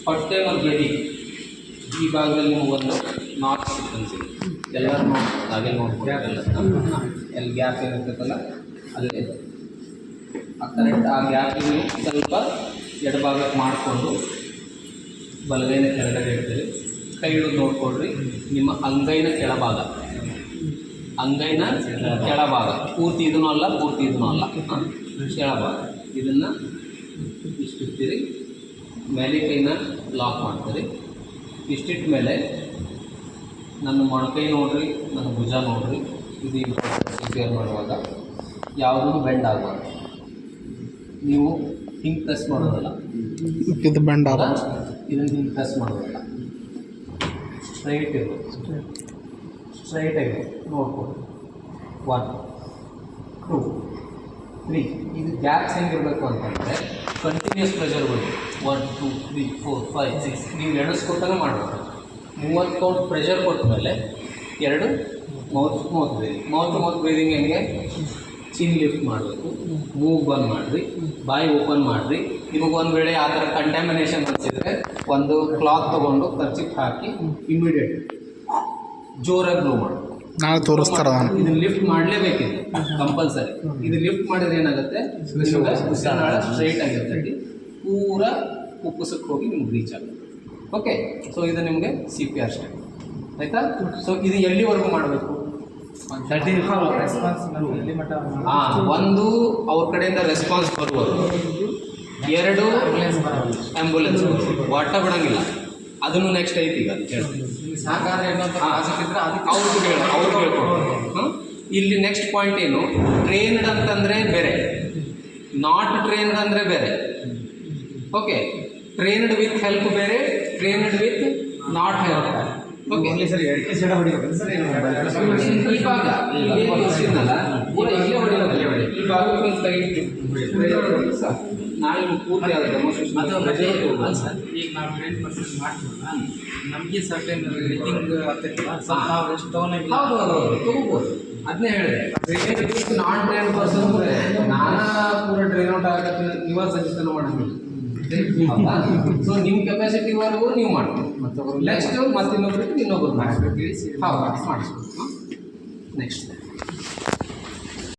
ಹೊಟ್ಟೆ ಮತ್ತು ಎದೆ ಈ ಭಾಗದಲ್ಲಿ ನಿಮಗೊಂದು ನಾಟ್ ಸಿಕ್ವೆನ್ಸ್ ಇದೆ. ಎಲ್ಲರೂ ಹಾಗೆ ನೋಡ್ಕೊಡಲ್ಲ, ಎಲ್ಲಿ ಗ್ಯಾಪ್ ಏನಿರ್ತೈತಲ್ಲ ಅಲ್ಲೇ ಕರೆಕ್ಟ್ ಆ ಗ್ಯಾಪಿಗೆ ಸ್ವಲ್ಪ ಎಡಭಾಗಕ್ಕೆ ಮಾಡಿಕೊಂಡು ಬಲಗೈನ ಕೆಳಗಡೆ ಇಡ್ತೀರಿ. ಕೈ ಹಿಡಿದು ನೋಡ್ಕೊಳ್ರಿ. ನಿಮ್ಮ ಅಂಗೈನ ಕೆಳಭಾಗ, ಅಂಗೈನ ಕೆಳಭಾಗ, ಪೂರ್ತಿ ಇದೂ ಅಲ್ಲ ಪೂರ್ತಿ ಇದೂ ಅಲ್ಲ, ಕೆಳಭಾಗ ಇದನ್ನು ಇಷ್ಟಿರ್ತೀರಿ. ಮೇಲೆ ಕೈನ ಲಾಕ್ ಮಾಡ್ತೀರಿ. ಇಷ್ಟಿಟ್ಟ ಮೇಲೆ ನನ್ನ ಮೊಣಕೈ ನೋಡ್ರಿ, ನನ್ನ ಭುಜ ನೋಡ್ರಿ. ಇದು ಪ್ರಿಪೇರ್ ಮಾಡುವಾಗ ಯಾವುದೂ ಬೆಂಡ್ ಆಗಬಾರ್ದು. ನೀವು ಹಿಂಗೆ ಪ್ರೆಸ್ ಮಾಡೋದಲ್ಲ, ಇದು ಬೆಂಡ್ ಆಗ, ಇದನ್ನು ಹಿಂಗೆ ಪ್ರೆಸ್ ಮಾಡೋದಲ್ಲ, ಸ್ಟ್ರೈಟ್ ಇರೋದು, ಸ್ಟ್ರೈಟಾಗಿ ನೋಡ್ಕೊಂಡು 1 2 3. ಇದು ಗ್ಯಾಪ್ಸ್ ಹೆಂಗಿರಬೇಕು ಅಂತಂದರೆ ಕಂಟಿನ್ಯೂಸ್ ಪ್ರೆಷರ್ ಬರುತ್ತೆ. 1 2 3 4 5 6 ನೀವು ಎಣಿಸ್ಕೊತಾನೆ ಮಾಡಬೇಕು. 30 ಕೌಂಟ್ ಪ್ರೆಷರ್ ಕೊಟ್ಟ ಮೇಲೆ 2 ಮೌತ್ ಬ್ರೀದಿಂಗ್ ಹೆಂಗೆ, ಚಿನ್ ಲಿಫ್ಟ್ ಮಾಡಬೇಕು, ಮೂಗ್ ಬಂದ್ ಮಾಡಿರಿ, ಬಾಯಿ ಓಪನ್ ಮಾಡಿರಿ. ನಿಮಗೆ ಒಂದು ವೇಳೆ ಆ ಥರ ಕಂಟ್ಯಾಮಿನೇಷನ್ ಅನಿಸಿದರೆ ಒಂದು ಕ್ಲಾತ್ ತೊಗೊಂಡು ಕರ್ಚಿಪ್ ಹಾಕಿ ಇಮಿಡಿಯೇಟ್ ಜೋರಾಗಿ ಬ್ಲೋ ಮಾಡಬೇಕು. ನಾಳೆ ತೋರಿಸ್ತಾರ. ಇದನ್ನು ಲಿಫ್ಟ್ ಮಾಡಲೇಬೇಕಿದೆ ಕಂಪಲ್ಸರಿ. ಇದು ಲಿಫ್ಟ್ ಮಾಡಿದ್ರೆ ಏನಾಗುತ್ತೆ, ಉಸಿರಾಟ ಸ್ಟ್ರೈಟ್ ಆಗಿರ್ತೈತಿ, ಪೂರಾ ಉಪ್ಪುಸಕ್ಕೆ ಹೋಗಿ ನಿಮ್ಗೆ ರೀಚ್ ಆಗುತ್ತೆ. ಓಕೆ, ಸೊ ಇದು ನಿಮಗೆ CPR ಸ್ಟೆಪ್ ಆಯಿತಾ. ಸೊ ಇದು ಎಲ್ಲಿವರೆಗೂ ಮಾಡಬೇಕು? ಒಂದು ಅವ್ರ ಕಡೆಯಿಂದ ರೆಸ್ಪಾನ್ಸ್ ಬರುವುದು, 2 ಆ್ಯಂಬುಲೆನ್ಸ್ ವಾಟ ಬಿಡೋಂಗಿಲ್ಲ. ಅದನ್ನು ನೆಕ್ಸ್ಟ್ ಐತಿ. ಈಗ ಅದು ಹೇಳ್ತೀನಿ, ಸಹಕಾರ ಏನಂತ ಆಸಕ್ತಿದ್ರೆ ಅದಕ್ಕೆ ಅವ್ರಿಗೆ ಹೇಳ್ಕೊಡ್ತಾರೆ. ಇಲ್ಲಿ ನೆಕ್ಸ್ಟ್ ಪಾಯಿಂಟ್ ಏನು, ಟ್ರೈನ್ಡ್ ಅಂತಂದರೆ ಬೇರೆ, ನಾಟ್ ಟ್ರೈನ್ಡ್ ಅಂದರೆ ಬೇರೆ. ಓಕೆ, ಟ್ರೈನ್ಡ್ ವಿತ್ ಹೆಲ್ಪ್ ಬೇರೆ, trained with not help. Okay sir, ಎಡಕ್ಕೆ ಸೈಡ ಹೊಡಿಬೇಕು ಸರ್. ಈ ಭಾಗ ಇಲ್ಲಿ ತೋರಿಸಿದ್ನಲ್ಲ, ಪೂರ ಇಲ್ಲೇ ಹೊಡಿಯೋದು. ಈ ಭಾಗಕ್ಕೆ ಒಂದು ಕೈ ಇಟ್ಟು ಸರ್, ನಾಳೆ ಪೂರ್ತಿ ಆದ ಡೆಮೋನ್ಸ್ಟ್ರೇಷನ್ ಸರ್. ಈಗ ನಾವು 10% ಮಾಡ್ತೀವಲ್ಲ, ನಮಗೆ ಸರ್ಟೆನ್ ರೀತಿಂಗ್ ಆಗ್ತೈತಿಲ್ಲ, ಸ್ವಲ್ಪ ನಾವು ಎಷ್ಟು ತೊಗೊಂಡಿಲ್ಲ. ಹೌದು ತೊಗೋಬೋದು. ಅದನ್ನೇ ಹೇಳಿದೆ, ನಾನ್ ಟ್ರೈನ್ ಪರ್ಸನ್ ನಾನಾ ಪೂರ ಟ್ರೈನ್ ಔಟ್ ಆಗತ್ತೆ, ಇವಾಗ ಸಜೆಷನ್ ಮಾಡೋಂಗಿಲ್ಲ. ಸೊ ನಿಮ್ಮ ಕೆಪಾಸಿಟಿವರೆಗೂ ನೀವು ಮಾಡ್ತೀವಿ. ನೆಕ್ಸ್ಟ್ ಮತ್ತೆ ಇನ್ನೊಬ್ರಿಗೆ ಇನ್ನೊಬ್ರು ಮಾಡಿಸ್ಬೇಕು. ಹೌದು, ಮಾಡಿಸ್ಬೇಕು. ನೆಕ್ಸ್ಟ್